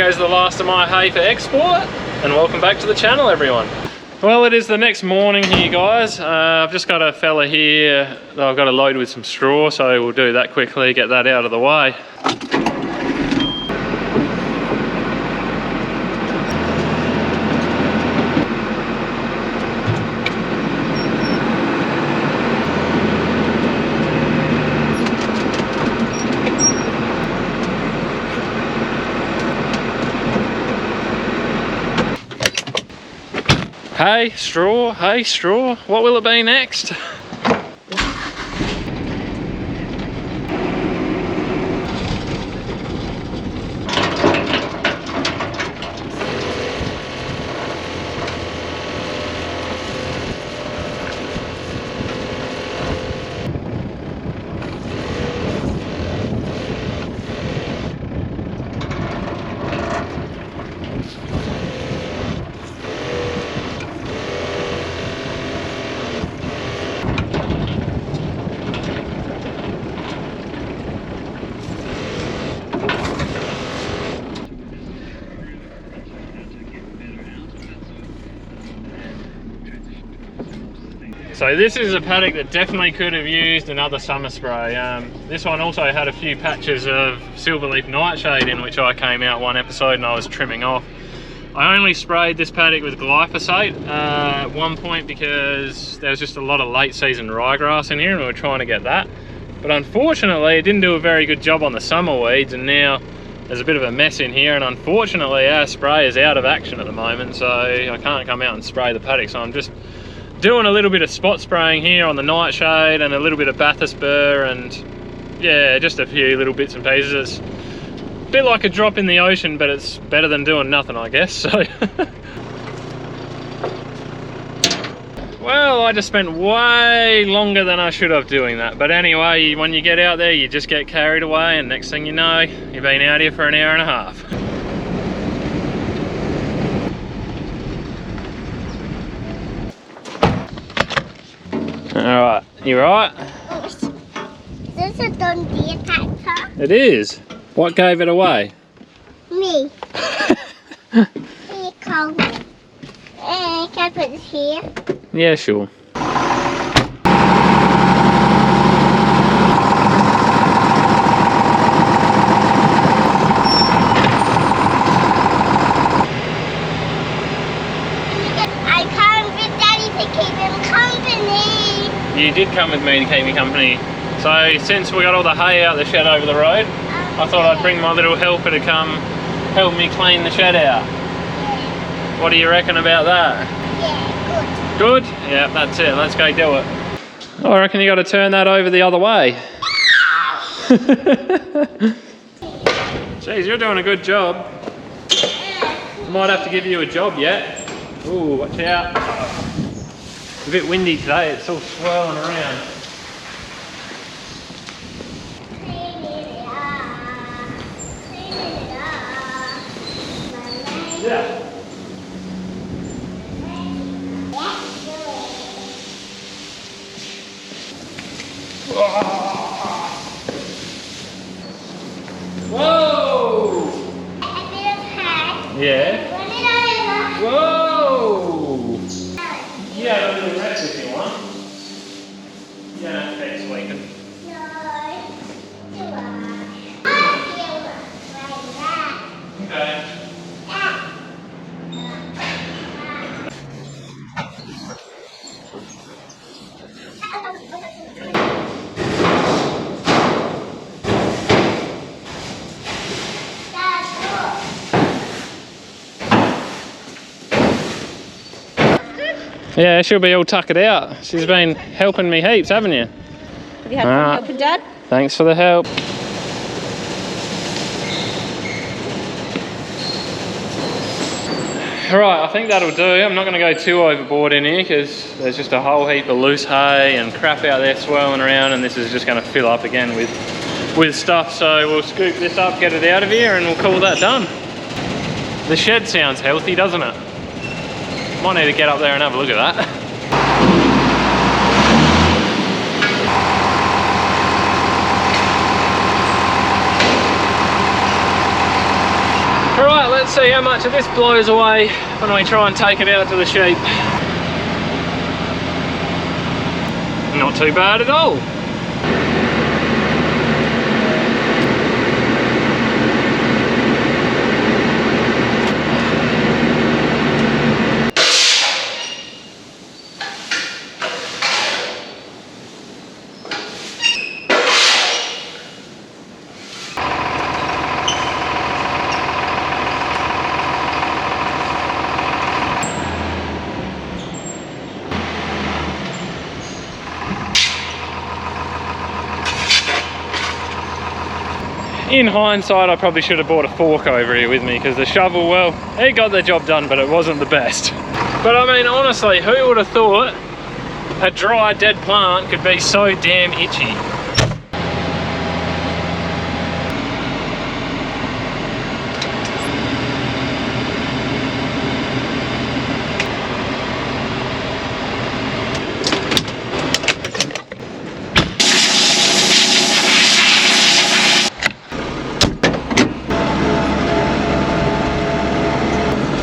goes the last of my hay for export, and welcome back to the channel, everyone. Well, it is the next morning here, guys. I've just got a fella here that I've got to load with some straw, so we'll do that quickly, get that out of the way. Hay, straw, what will it be next? So this is a paddock that definitely could have used another summer spray. This one also had a few patches of silverleaf nightshade in which I came out one episode and I was trimming off. I only sprayed this paddock with glyphosate at one point because there was just a lot of late season ryegrass in here and we were trying to get that. But unfortunately it didn't do a very good job on the summer weeds, and now there's a bit of a mess in here, and unfortunately our spray is out of action at the moment, so I can't come out and spray the paddock. So I'm just doing a little bit of spot spraying here on the nightshade and a little bit of Bathurst burr, and yeah, just a few little bits and pieces. It's a bit like a drop in the ocean, but it's better than doing nothing, I guess. So well, I just spent way longer than I should have doing that, but anyway, when you get out there you just get carried away, and next thing you know you've been out here for an hour and a half. Alright, you right? Is this a John Deere tractor? It is. What gave it away? Me. Here you go. Can I put this here? Yeah, sure. I come with Daddy to keep him company. You did come with me to keep me company. So since we got all the hay out the shed over the road, I thought I'd bring my little helper to come help me clean the shed out. Yeah. What do you reckon about that? Yeah, Good? Yeah, that's it. Let's go do it. I reckon you got to turn that over the other way. Jeez, you're doing a good job. Might have to give you a job yet. Ooh, watch out. It's a bit windy today, it's all swirling around. Yeah. Whoa! A bit of hay. Yeah. Run it over. Whoa! Yeah, a little rest if you want. You don't have to keep squeaking. No. You are. I feel like that. Okay. Yeah, she'll be all tuckered out. She's been helping me heaps, haven't you? Have you had fun helping, Dad? Thanks for the help. Right, I think that'll do. I'm not going to go too overboard in here because there's just a whole heap of loose hay and crap out there swirling around, and this is just going to fill up again with stuff. So we'll scoop this up, get it out of here, and we'll call that done. The shed sounds healthy, doesn't it? Might need to get up there and have a look at that. Alright, let's see how much of this blows away when we try and take it out to the sheep. Not too bad at all. In hindsight, I probably should have brought a fork over here with me, because the shovel, well, it got the job done, but it wasn't the best. But I mean, honestly, who would have thought a dry, dead plant could be so damn itchy?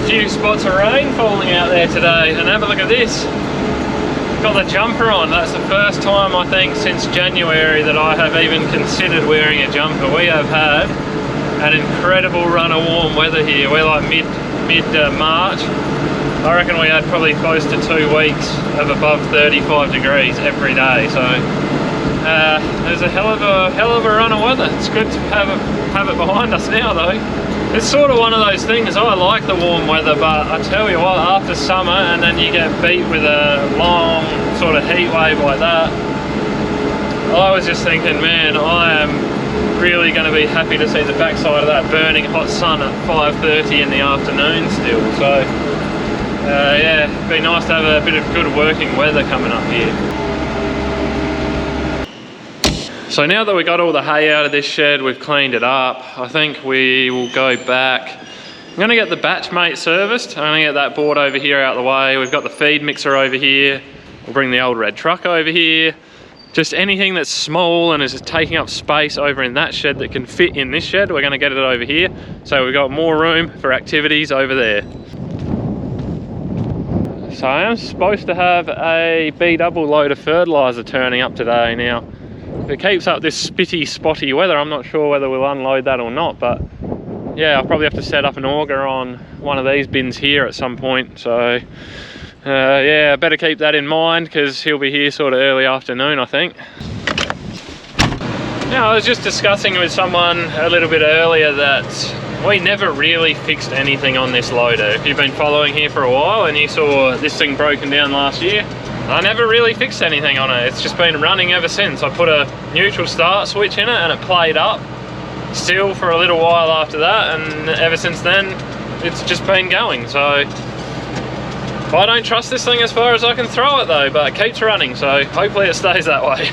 Few spots of rain falling out there today, and have a look at this. Got the jumper on. That's the first time I think since January that I have even considered wearing a jumper. We have had an incredible run of warm weather here. We're like mid-March. I reckon we had probably close to 2 weeks of above 35 degrees every day. So there's a hell of a run of weather. It's good to have it behind us now though. It's sort of one of those things, I like the warm weather, but I tell you what, after summer and then you get beat with a long sort of heat wave like that, I was just thinking, man, I am really going to be happy to see the backside of that burning hot sun at 5:30 in the afternoon still. So yeah, it'd be nice to have a bit of good working weather coming up here. So now that we got all the hay out of this shed, we've cleaned it up, I think we will go back. I'm gonna get the batch mate serviced. I'm gonna get that board over here out of the way. We've got the feed mixer over here. We'll bring the old red truck over here. Just anything that's small and is just taking up space over in that shed that can fit in this shed, we're gonna get it over here. So we've got more room for activities over there. So I am supposed to have a B-double load of fertilizer turning up today now. If it keeps up this spitty, spotty weather, I'm not sure whether we'll unload that or not, but yeah, I'll probably have to set up an auger on one of these bins here at some point. So yeah, I better keep that in mind because he'll be here sort of early afternoon, I think. Now, I was just discussing with someone a little bit earlier that we never really fixed anything on this loader. If you've been following here for a while and you saw this thing broken down last year, I never really fixed anything on it. It's just been running ever since. I put a neutral start switch in it and it played up still for a little while after that, and ever since then it's just been going. So I don't trust this thing as far as I can throw it though, but it keeps running, so hopefully it stays that way.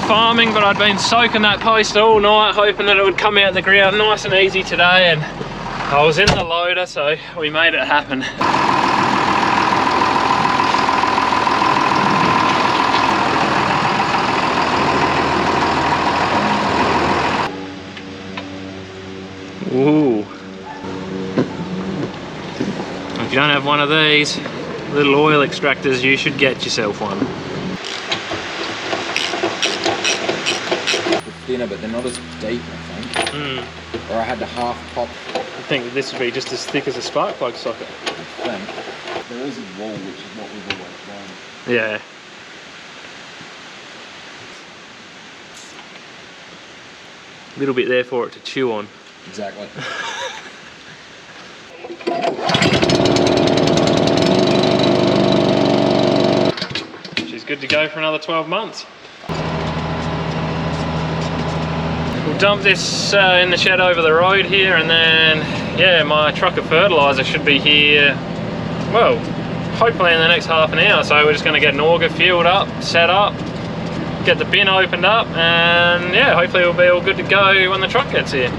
Farming, but I'd been soaking that post all night hoping that it would come out the ground nice and easy today, and I was in the loader, so we made it happen. Ooh. If you don't have one of these little oil extractors, you should get yourself one. Thinner, but they're not as deep, I think. Or I had to half pop. I think that this would be just as thick as a spark plug socket. I think. There is a wall, which is what we've always done. Yeah. A little bit there for it to chew on. Exactly. She's good to go for another 12 months. We'll dump this in the shed over the road here, and then yeah, my truck of fertilizer should be here, well, hopefully in the next half an hour. So we're just going to get an auger filled up, set up, get the bin opened up, and yeah, hopefully we'll be all good to go when the truck gets here.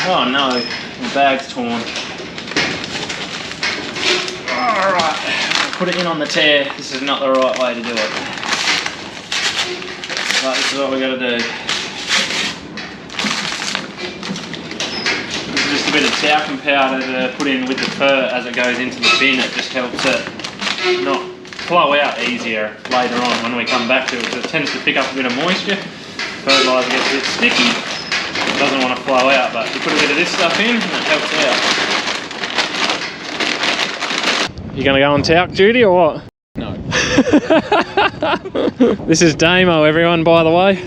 Oh no, the bag's torn. Alright, put it in on the tear. This is not the right way to do it. But this is what we gotta do. This is just a bit of talcum powder to put in with the fur as it goes into the bin. It just helps it not flow out easier later on when we come back to it, because it tends to pick up a bit of moisture. Fertiliser gets a bit sticky. Doesn't want to flow out, but you put a bit of this stuff in and it helps out. You gonna go on talc duty or what? No. This is Damo, everyone, by the way.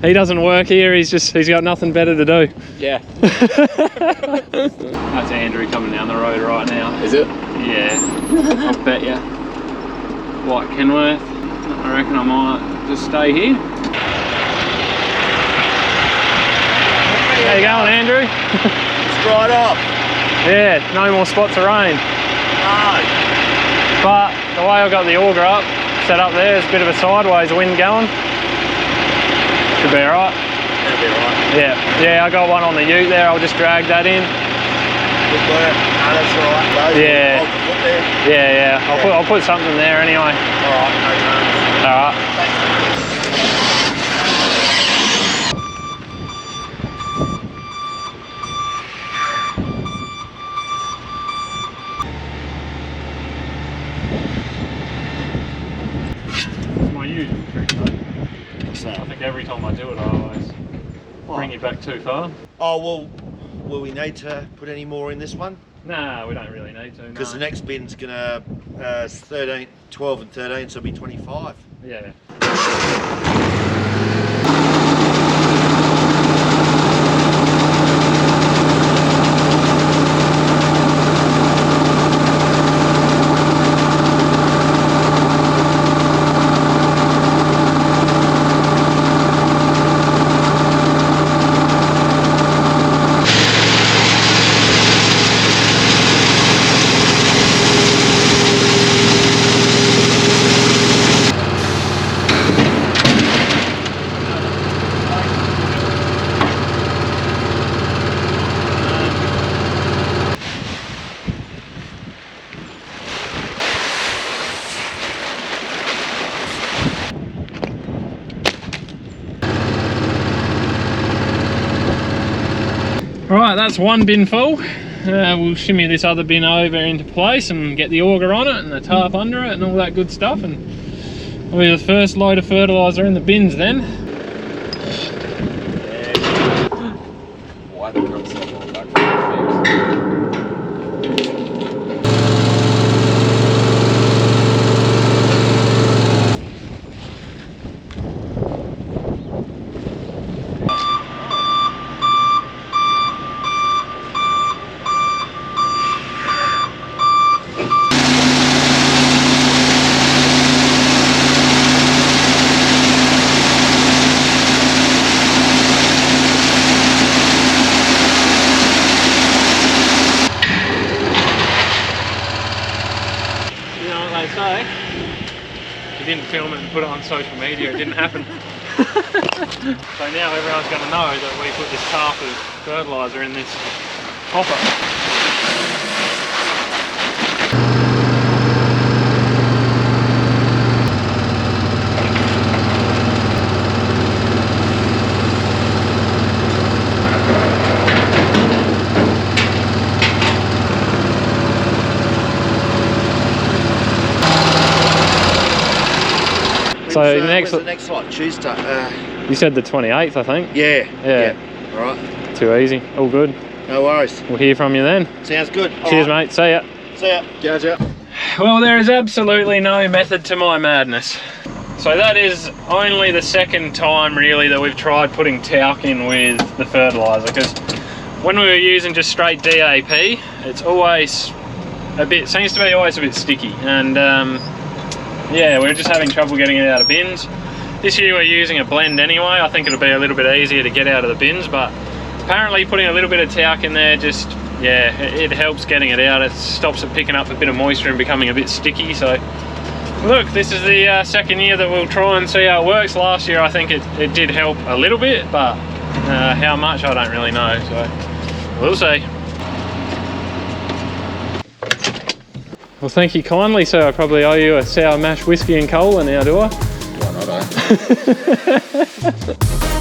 He doesn't work here, he's got nothing better to do. Yeah. That's Andrew coming down the road right now. Is it? Yeah, I'll bet you. White Kenworth. I reckon I might just stay here. How you going, Andrew? It's dried off. Yeah, no more spots of rain. No. But the way I've got the auger up, set up there, there's a bit of a sideways wind going. Should be alright. That'll be alright. Yeah, I got one on the ute there, I'll just drag that in. Good work. No, that's alright. Yeah. Hold the foot there. Yeah. I'll put something there anyway. Alright, no dramas. Alright. I think every time I do it, I always bring you back too far. Oh, well, will we need to put any more in this one? Nah, we don't really need to. Because no. the next bin's gonna 12 and 13, so it'll be 25. Yeah. Right, that's one bin full. We'll shimmy this other bin over into place and get the auger on it and the tarp under it and all that good stuff, and we'll be the first load of fertiliser in the bins then. Why the truck's so long back from the Say, if you didn't film it and put it on social media, it didn't happen. So now everyone's going to know that we put this tarp of fertiliser in this hopper. So when's the next lot? Tuesday. You said the 28th, I think. Yeah. Yeah. All right. Too easy. All good. No worries. We'll hear from you then. Sounds good. Cheers, mate. See ya. See ya. Ciao. Well, there is absolutely no method to my madness. So that is only the second time really that we've tried putting talc in with the fertiliser, because when we were using just straight DAP, it's always seems to be always a bit sticky, and yeah, we're just having trouble getting it out of bins. This year we're using a blend anyway. I think it'll be a little bit easier to get out of the bins, but apparently putting a little bit of talc in there just, yeah, it helps getting it out. It stops it picking up a bit of moisture and becoming a bit sticky. So look, this is the second year that we'll try and see how it works. Last year I think it did help a little bit, but how much I don't really know, so we'll see. Well, thank you kindly, sir. I probably owe you a sour mash whiskey and cola now, do I? Why not, eh?